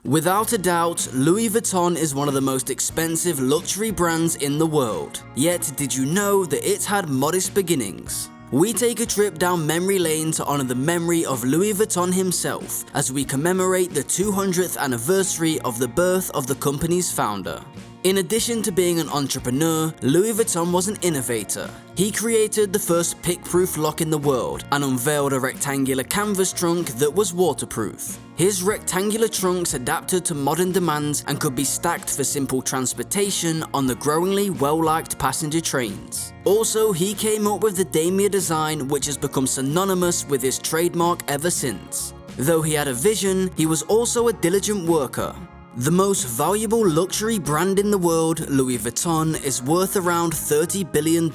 Without a doubt, Louis Vuitton is one of the most expensive luxury brands in the world. Yet, did you know that it had modest beginnings? We take a trip down memory lane to honor the memory of Louis Vuitton himself as we commemorate the 200th anniversary of the birth of the company's founder. In addition to being an entrepreneur, Louis Vuitton was an innovator. He created the first pick-proof lock in the world and unveiled a rectangular canvas trunk that was waterproof. His rectangular trunks adapted to modern demands and could be stacked for simple transportation on the growingly well-liked passenger trains. Also, he came up with the damier design, which has become synonymous with his trademark ever since. Though he had a vision, he was also a diligent worker. The most valuable luxury brand in the world, Louis Vuitton, is worth around $30 billion.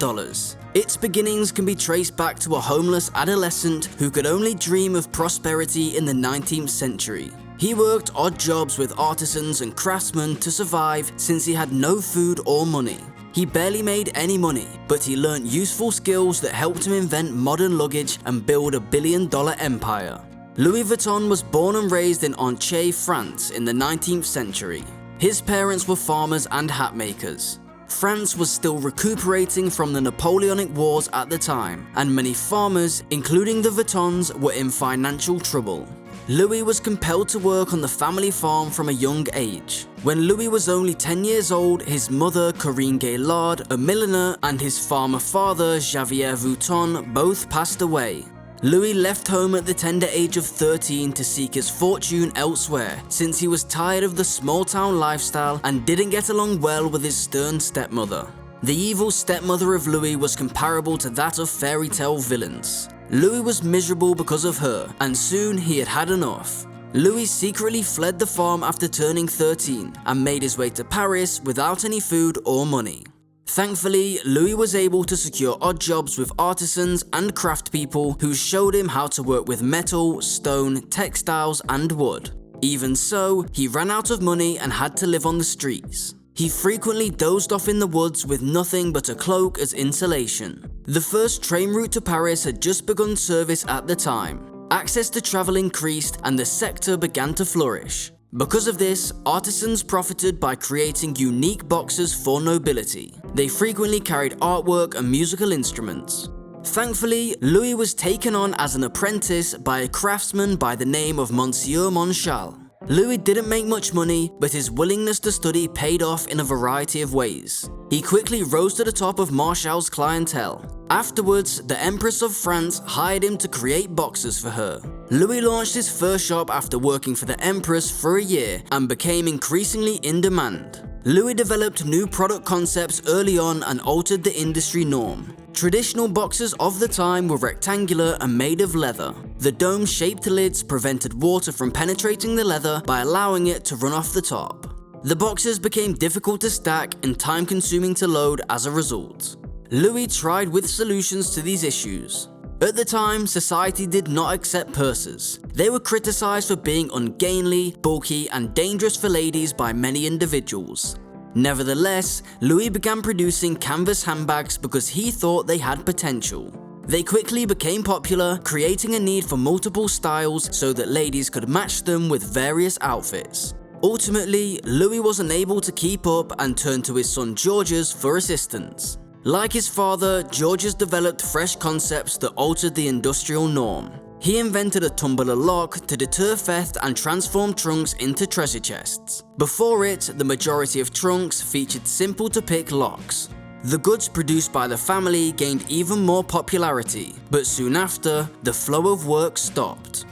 Its beginnings can be traced back to a homeless adolescent who could only dream of prosperity in the 19th century. He worked odd jobs with artisans and craftsmen to survive since he had no food or money. He barely made any money, but he learned useful skills that helped him invent modern luggage and build a billion-dollar empire. Louis Vuitton was born and raised in Angers, France in the 19th century. His parents were farmers and hat makers. France was still recuperating from the Napoleonic Wars at the time, and many farmers, including the Vuittons, were in financial trouble. Louis was compelled to work on the family farm from a young age. When Louis was only 10 years old, his mother, Corinne Gaillard, a milliner, and his farmer father, Xavier Vuitton, both passed away. Louis left home at the tender age of 13 to seek his fortune elsewhere, since he was tired of the small-town lifestyle and didn't get along well with his stern stepmother. The evil stepmother of Louis was comparable to that of fairy tale villains. Louis was miserable because of her, and soon he had had enough. Louis secretly fled the farm after turning 13 and made his way to Paris without any food or money. Thankfully, Louis was able to secure odd jobs with artisans and craftspeople who showed him how to work with metal, stone, textiles, and wood. Even so, he ran out of money and had to live on the streets. He frequently dozed off in the woods with nothing but a cloak as insulation. The first train route to Paris had just begun service at the time. Access to travel increased and the sector began to flourish. Because of this, artisans profited by creating unique boxes for nobility. They frequently carried artwork and musical instruments. Thankfully, Louis was taken on as an apprentice by a craftsman by the name of Monsieur Monchal. Louis didn't make much money, but his willingness to study paid off in a variety of ways. He quickly rose to the top of Monchal's clientele. Afterwards, the Empress of France hired him to create boxes for her. Louis launched his first shop after working for the Empress for a year and became increasingly in demand. Louis developed new product concepts early on and altered the industry norm. Traditional boxes of the time were rectangular and made of leather. The dome-shaped lids prevented water from penetrating the leather by allowing it to run off the top. The boxes became difficult to stack and time-consuming to load as a result. Louis tried with solutions to these issues. At the time, society did not accept purses. They were criticized for being ungainly, bulky, and dangerous for ladies by many individuals. Nevertheless, Louis began producing canvas handbags because he thought they had potential. They quickly became popular, creating a need for multiple styles so that ladies could match them with various outfits. Ultimately, Louis was unable to keep up and turned to his son Georges for assistance. Like his father, Georges developed fresh concepts that altered the industrial norm. He invented a tumbler lock to deter theft and transform trunks into treasure chests. Before it, the majority of trunks featured simple-to-pick locks. The goods produced by the family gained even more popularity, but soon after, the flow of work stopped.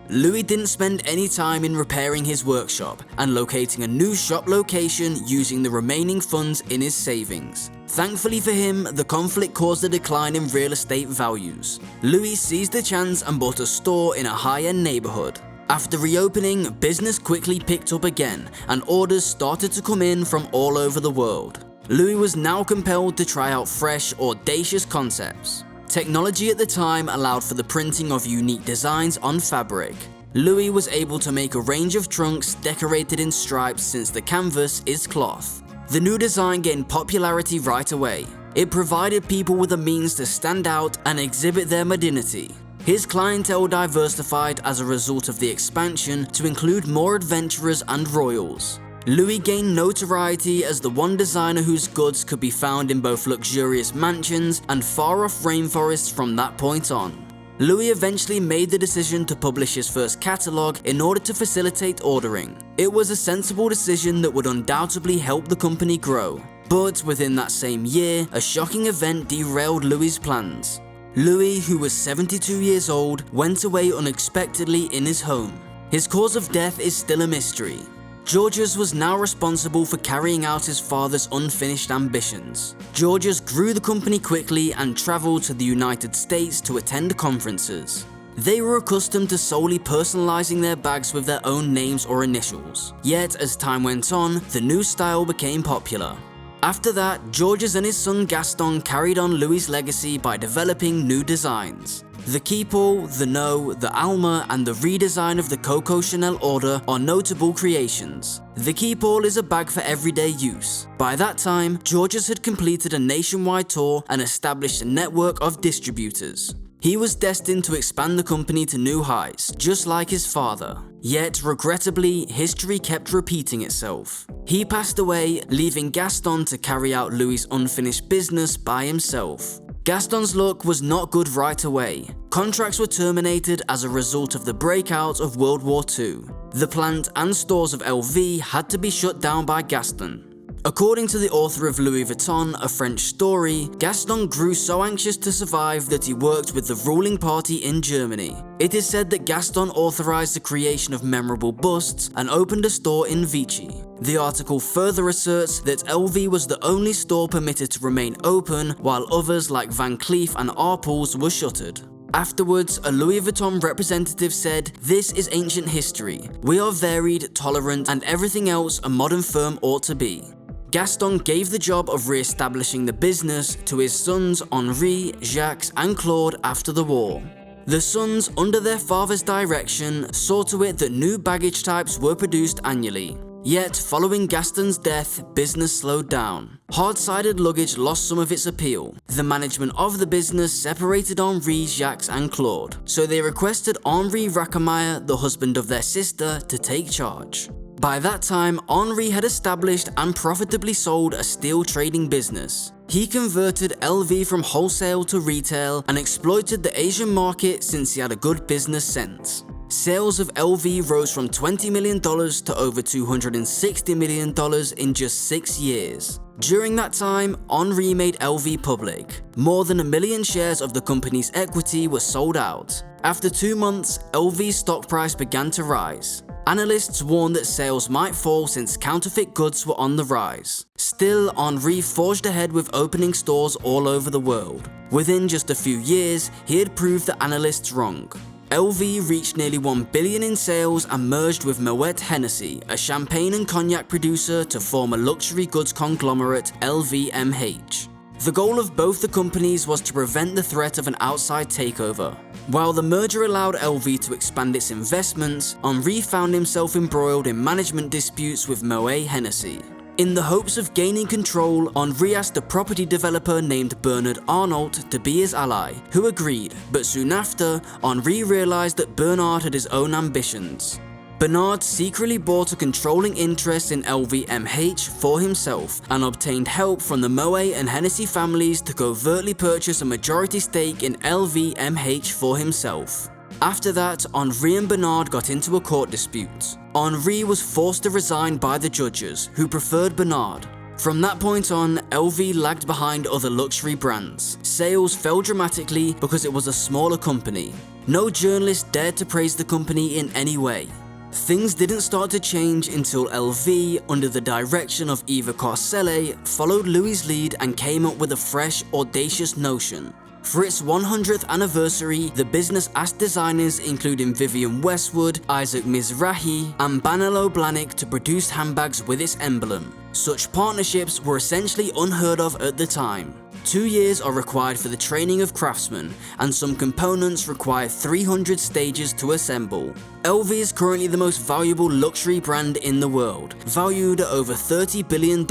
Louis didn't spend any time in repairing his workshop and locating a new shop location using the remaining funds in his savings. Thankfully for him, the conflict caused a decline in real estate values. Louis seized the chance and bought a store in a high-end neighborhood. After reopening, business quickly picked up again and orders started to come in from all over the world. Louis was now compelled to try out fresh, audacious concepts. Technology at the time allowed for the printing of unique designs on fabric. Louis was able to make a range of trunks decorated in stripes since the canvas is cloth. The new design gained popularity right away. It provided people with a means to stand out and exhibit their modernity. His clientele diversified as a result of the expansion to include more adventurers and royals. Louis gained notoriety as the one designer whose goods could be found in both luxurious mansions and far-off rainforests from that point on. Louis eventually made the decision to publish his first catalogue in order to facilitate ordering. It was a sensible decision that would undoubtedly help the company grow. But within that same year, a shocking event derailed Louis' plans. Louis, who was 72 years old, went away unexpectedly in his home. His cause of death is still a mystery. Georges was now responsible for carrying out his father's unfinished ambitions. Georges grew the company quickly and traveled to the United States to attend conferences. They were accustomed to solely personalizing their bags with their own names or initials. Yet, as time went on, the new style became popular. After that, Georges and his son Gaston carried on Louis' legacy by developing new designs. The Keepall, the No, the Alma, and the redesign of the Coco Chanel order are notable creations. The Keepall is a bag for everyday use. By that time, Georges had completed a nationwide tour and established a network of distributors. He was destined to expand the company to new heights, just like his father. Yet, regrettably, history kept repeating itself. He passed away, leaving Gaston to carry out Louis' unfinished business by himself. Gaston's luck was not good right away. Contracts were terminated as a result of the breakout of World War II. The plant and stores of LV had to be shut down by Gaston. According to the author of Louis Vuitton, A French Story, Gaston grew so anxious to survive that he worked with the ruling party in Germany. It is said that Gaston authorized the creation of memorable busts and opened a store in Vichy. The article further asserts that LV was the only store permitted to remain open, while others like Van Cleef and Arpels were shuttered. Afterwards, a Louis Vuitton representative said, "This is ancient history. We are varied, tolerant, and everything else a modern firm ought to be." Gaston gave the job of re-establishing the business to his sons Henri, Jacques, and Claude after the war. The sons, under their father's direction, saw to it that new baggage types were produced annually. Yet, following Gaston's death, business slowed down. Hard-sided luggage lost some of its appeal. The management of the business separated Henri, Jacques, and Claude, so they requested Henri Rackemeyer, the husband of their sister, to take charge. By that time, Henri had established and profitably sold a steel trading business. He converted LV from wholesale to retail and exploited the Asian market since he had a good business sense. Sales of LV rose from $20 million to over $260 million in just 6 years. During that time, Henri made LV public. More than 1 million shares of the company's equity were sold out. After 2 months, LV's stock price began to rise. Analysts warned that sales might fall since counterfeit goods were on the rise. Still, Henri forged ahead with opening stores all over the world. Within just a few years, he had proved the analysts wrong. LV reached nearly $1 billion in sales and merged with Moet Hennessy, a champagne and cognac producer, to form a luxury goods conglomerate, LVMH. The goal of both the companies was to prevent the threat of an outside takeover. While the merger allowed LV to expand its investments, Henri found himself embroiled in management disputes with Moet Hennessy. In the hopes of gaining control, Henri asked a property developer named Bernard Arnault to be his ally, who agreed, but soon after, Henri realized that Bernard had his own ambitions. Bernard secretly bought a controlling interest in LVMH for himself and obtained help from the Moet and Hennessy families to covertly purchase a majority stake in LVMH for himself. After that, Henri and Bernard got into a court dispute. Henri was forced to resign by the judges, who preferred Bernard. From that point on, LV lagged behind other luxury brands. Sales fell dramatically because it was a smaller company. No journalist dared to praise the company in any way. Things didn't start to change until LV, under the direction of Eva Carcelle, followed Louis' lead and came up with a fresh, audacious notion. For its 100th anniversary, the business asked designers including Vivienne Westwood, Isaac Mizrahi, and Banelo Blahnik to produce handbags with its emblem. Such partnerships were essentially unheard of at the time. 2 years are required for the training of craftsmen, and some components require 300 stages to assemble. LV is currently the most valuable luxury brand in the world, valued at over $30 billion.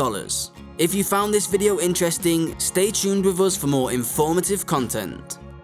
If you found this video interesting, stay tuned with us for more informative content.